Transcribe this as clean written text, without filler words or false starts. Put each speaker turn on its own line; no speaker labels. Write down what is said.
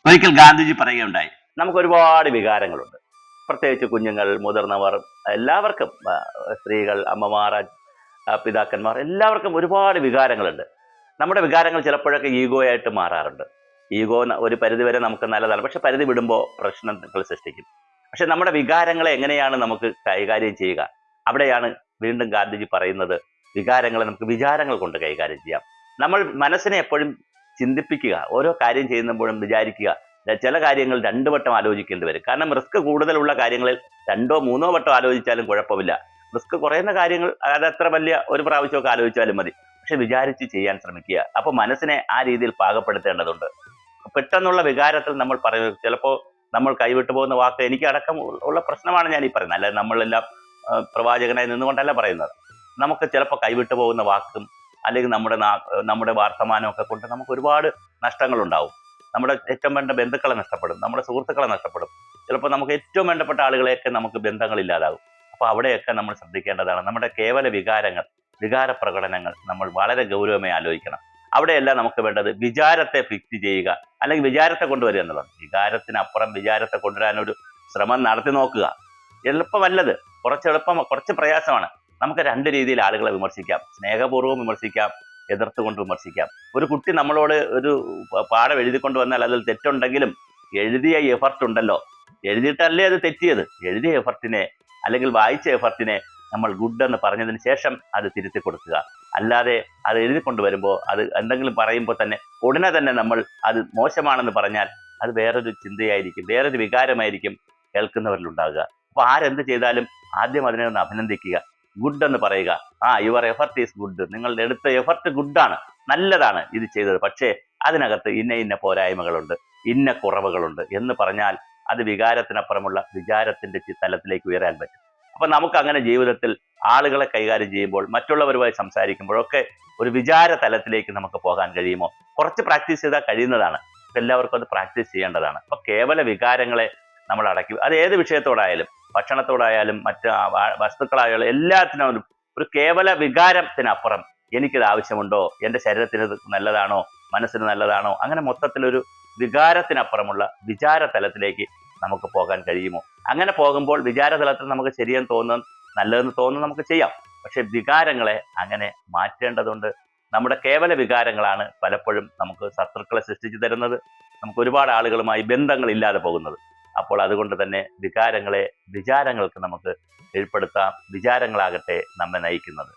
ഒരിക്കൽ ഗാന്ധിജി പറയുകയുണ്ടായി, നമുക്ക് ഒരുപാട് വികാരങ്ങളുണ്ട്. പ്രത്യേകിച്ച് കുഞ്ഞുങ്ങൾ, മുതിർന്നവർ, എല്ലാവർക്കും, സ്ത്രീകൾ, അമ്മമാർ, പിതാക്കന്മാർ, എല്ലാവർക്കും ഒരുപാട് വികാരങ്ങളുണ്ട്. നമ്മുടെ വികാരങ്ങൾ ചിലപ്പോഴൊക്കെ ഈഗോ ആയിട്ട് മാറാറുണ്ട്. ഈഗോ ഒരു പരിധിവരെ നമുക്ക് നല്ലതാണ്, പക്ഷെ പരിധി വിടുമ്പോൾ പ്രശ്നങ്ങൾ സൃഷ്ടിക്കും. പക്ഷെ നമ്മുടെ വികാരങ്ങളെ എങ്ങനെയാണ് നമുക്ക് കൈകാര്യം ചെയ്യുക? അവിടെയാണ് വീണ്ടും ഗാന്ധിജി പറയുന്നത്, വികാരങ്ങളെ നമുക്ക് വിചാരങ്ങൾ കൊണ്ട് കൈകാര്യം ചെയ്യാം. നമ്മൾ മനസ്സിനെ എപ്പോഴും ചിന്തിപ്പിക്കുക, ഓരോ കാര്യം ചെയ്യുമ്പോഴും വിചാരിക്കുക. ചില കാര്യങ്ങൾ 2 വട്ടം ആലോചിക്കേണ്ടി വരും. കാരണം റിസ്ക് കൂടുതലുള്ള കാര്യങ്ങളിൽ 2ഓ 3ഓ വട്ടം ആലോചിച്ചാലും കുഴപ്പമില്ല. റിസ്ക് കുറയുന്ന കാര്യങ്ങൾ അതത്ര വലിയ ഒരു പ്രാവശ്യമൊക്കെ ആലോചിച്ചാലും മതി. പക്ഷെ വിചാരിച്ച് ചെയ്യാൻ ശ്രമിക്കുക. അപ്പൊ മനസ്സിനെ ആ രീതിയിൽ പാകപ്പെടുത്തേണ്ടതുണ്ട്. പെട്ടെന്നുള്ള വികാരത്തിൽ നമ്മൾ പറയുന്നത്, ചിലപ്പോൾ നമ്മൾ കൈവിട്ടു പോകുന്ന വാക്ക്, എനിക്ക് അടക്കം ഉള്ള പ്രശ്നമാണ് ഞാൻ ഈ പറയുന്നത്. അല്ലാതെ നമ്മളെല്ലാം പ്രവാചകനായി നിന്നുകൊണ്ടല്ല പറയുന്നത്. നമുക്ക് ചിലപ്പോൾ കൈവിട്ടു പോകുന്ന വാക്കും അല്ലെങ്കിൽ നമ്മുടെ വർത്തമാനമൊക്കെ കൊണ്ട് നമുക്ക് ഒരുപാട് നഷ്ടങ്ങൾ ഉണ്ടാവും. നമ്മുടെ ഏറ്റവും വേണ്ട ബന്ധുക്കളെ നഷ്ടപ്പെടും, നമ്മുടെ സുഹൃത്തുക്കളെ നഷ്ടപ്പെടും. ചിലപ്പോൾ നമുക്ക് ഏറ്റവും വേണ്ടപ്പെട്ട ആളുകളെയൊക്കെ നമുക്ക് ബന്ധങ്ങളില്ലാതാകും. അപ്പൊ അവിടെയൊക്കെ നമ്മൾ ശ്രദ്ധിക്കേണ്ടതാണ്. നമ്മുടെ കേവല വികാര പ്രകടനങ്ങൾ നമ്മൾ വളരെ ഗൗരവമായി ആലോചിക്കണം. അവിടെയല്ല നമുക്ക് വേണ്ടത് വിചാരത്തെ ഫിക്സ് ചെയ്യുക, അല്ലെങ്കിൽ വിചാരത്തെ കൊണ്ടുവരിക എന്നുള്ളതാണ്. വികാരത്തിനപ്പുറം വിചാരത്തെ കൊണ്ടുവരാനൊരു ശ്രമം നടത്തി നോക്കുക. എളുപ്പമല്ലത്, കുറച്ച് പ്രയാസമാണ്. നമുക്ക് 2 രീതിയിൽ ആളുകളെ വിമർശിക്കാം. സ്നേഹപൂർവ്വം വിമർശിക്കാം, എതിർത്തുകൊണ്ട് വിമർശിക്കാം. ഒരു കുട്ടി നമ്മളോട് ഒരു പാഠം എഴുതിക്കൊണ്ട് വന്നാൽ അതിൽ തെറ്റുണ്ടെങ്കിലും എഴുതിയ എഫർട്ട് ഉണ്ടല്ലോ, എഴുതിയിട്ടല്ലേ അത് തെറ്റിയത്. എഴുതിയ എഫർട്ടിനെ അല്ലെങ്കിൽ വായിച്ച എഫർട്ടിനെ നമ്മൾ ഗുഡ് എന്ന് പറഞ്ഞതിന് ശേഷം അത് തിരുത്തി കൊടുക്കുക. അല്ലാതെ അത് എഴുതിക്കൊണ്ട് വരുമ്പോൾ, അത് എന്തെങ്കിലും പറയുമ്പോൾ തന്നെ ഉടനെ തന്നെ നമ്മൾ അത് മോശമാണെന്ന് പറഞ്ഞാൽ അത് വേറൊരു ചിന്തയായിരിക്കും, വേറൊരു വികാരമായിരിക്കും കേൾക്കുന്നവരിൽ ഉണ്ടാകുക. അപ്പൊ ആരെന്ത് ചെയ്താലും ആദ്യം അതിനെ ഒന്ന് അഭിനന്ദിക്കുക, ഗുഡ് എന്ന് പറയുക. യുവർ എഫർട്ട് ഈസ് ഗുഡ്, നിങ്ങളുടെ എടുത്ത എഫർട്ട് ഗുഡാണ്, നല്ലതാണ് ഇത് ചെയ്തത്. പക്ഷേ അതിനകത്ത് ഇന്ന പോരായ്മകളുണ്ട്, ഇന്ന കുറവുകളുണ്ട് എന്ന് പറഞ്ഞാൽ അത് വികാരത്തിനപ്പുറമുള്ള വിചാരത്തിന്റെ തലത്തിലേക്ക് ഉയരാൻ പറ്റും. അപ്പൊ നമുക്ക് അങ്ങനെ ജീവിതത്തിൽ ആളുകളെ കൈകാര്യം ചെയ്യുമ്പോൾ, മറ്റുള്ളവരുമായി സംസാരിക്കുമ്പോഴൊക്കെ ഒരു വിചാര തലത്തിലേക്ക് നമുക്ക് പോകാൻ കഴിയുമോ? കുറച്ച് പ്രാക്ടീസ് ചെയ്താൽ കഴിയുന്നതാണ്. എല്ലാവർക്കും അത് പ്രാക്ടീസ് ചെയ്യേണ്ടതാണ്. അപ്പൊ കേവല വികാരങ്ങളെ നമ്മൾ അടക്കി, അത് ഏത് വിഷയത്തോടായാലും, ഭക്ഷണത്തോടായാലും മറ്റ് വസ്തുക്കളായാലും, എല്ലാത്തിനും ഒരു കേവല വികാരത്തിനപ്പുറം എനിക്കിത് ആവശ്യമുണ്ടോ, എൻ്റെ ശരീരത്തിന് നല്ലതാണോ, മനസ്സിന് നല്ലതാണോ, അങ്ങനെ മൊത്തത്തിലൊരു വികാരത്തിനപ്പുറമുള്ള വിചാര തലത്തിലേക്ക് നമുക്ക് പോകാൻ കഴിയുമോ? അങ്ങനെ പോകുമ്പോൾ വിചാരതലത്തിൽ നമുക്ക് ശരിയെന്ന് തോന്നുന്നു, നല്ലതെന്ന് തോന്നുന്നു, നമുക്ക് ചെയ്യാം. പക്ഷെ വികാരങ്ങളെ അങ്ങനെ മാറ്റേണ്ടതുണ്ട്. നമ്മുടെ കേവല വികാരങ്ങളാണ് പലപ്പോഴും നമുക്ക് ശത്രുക്കളെ സൃഷ്ടിച്ചു തരുന്നത്, നമുക്ക് ഒരുപാട് ആളുകളുമായി ബന്ധങ്ങൾ ഇല്ലാതെ പോകുന്നത്. അപ്പോൾ അതുകൊണ്ട് തന്നെ വികാരങ്ങളെ വിചാരങ്ങൾക്ക് നമുക്ക് കീഴ്പ്പെടുത്താം. വിചാരങ്ങളാകട്ടെ നമ്മെ നയിക്കുന്നത്.